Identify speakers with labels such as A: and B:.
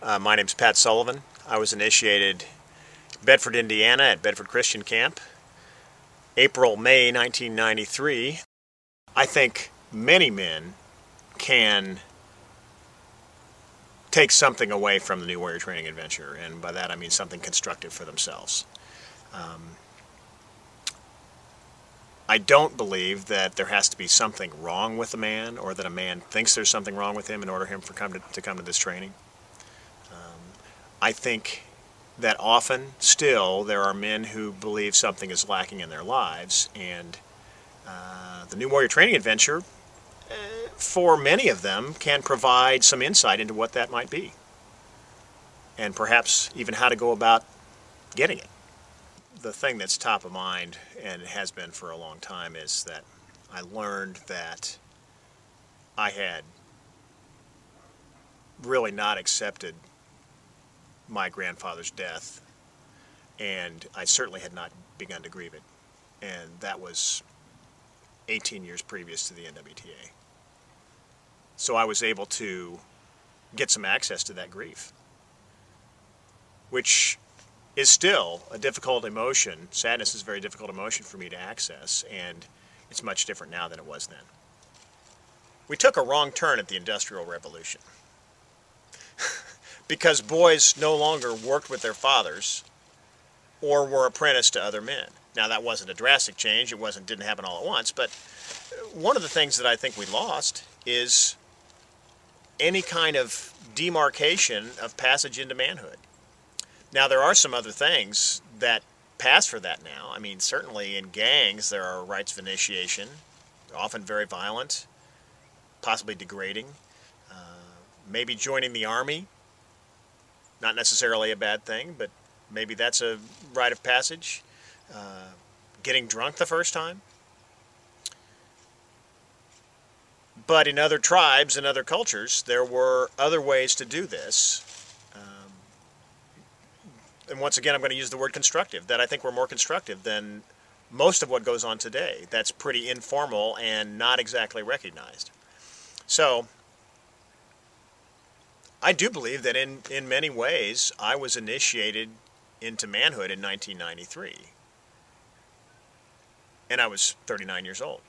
A: My name's Pat Sullivan. I was initiated in Bedford, Indiana at Bedford Christian Camp, May 1993. I think many men can take something away from the New Warrior Training Adventure, and by that I mean something constructive for themselves. I don't believe that there has to be something wrong with a man, or that a man thinks there's something wrong with him in order for him to come to this training. I think that often still there are men who believe something is lacking in their lives, and the New Warrior Training Adventure, for many of them, can provide some insight into what that might be, and perhaps even how to go about getting it. The thing that's top of mind, and it has been for a long time, is that I learned that I had really not accepted my grandfather's death, and I certainly had not begun to grieve it, and that was 18 years previous to the NWTA. So I was able to get some access to that grief, which is still a difficult emotion. Sadness is a very difficult emotion for me to access, and it's much different now than it was then. We took a wrong turn at the Industrial Revolution because boys no longer worked with their fathers or were apprenticed to other men. Now, that wasn't a drastic change. It didn't happen all at once, but one of the things that I think we lost is any kind of demarcation of passage into manhood. Now, there are some other things that pass for that now. I mean, certainly in gangs there are rites of initiation, often very violent, possibly degrading. Maybe joining the army, not necessarily a bad thing, but maybe that's a rite of passage. Getting drunk the first time. But in other tribes and other cultures, there were other ways to do this. And once again, I'm going to use the word constructive, that I think were more constructive than most of what goes on today. That's pretty informal and not exactly recognized. So I do believe that in many ways I was initiated into manhood in 1993. And I was 39 years old.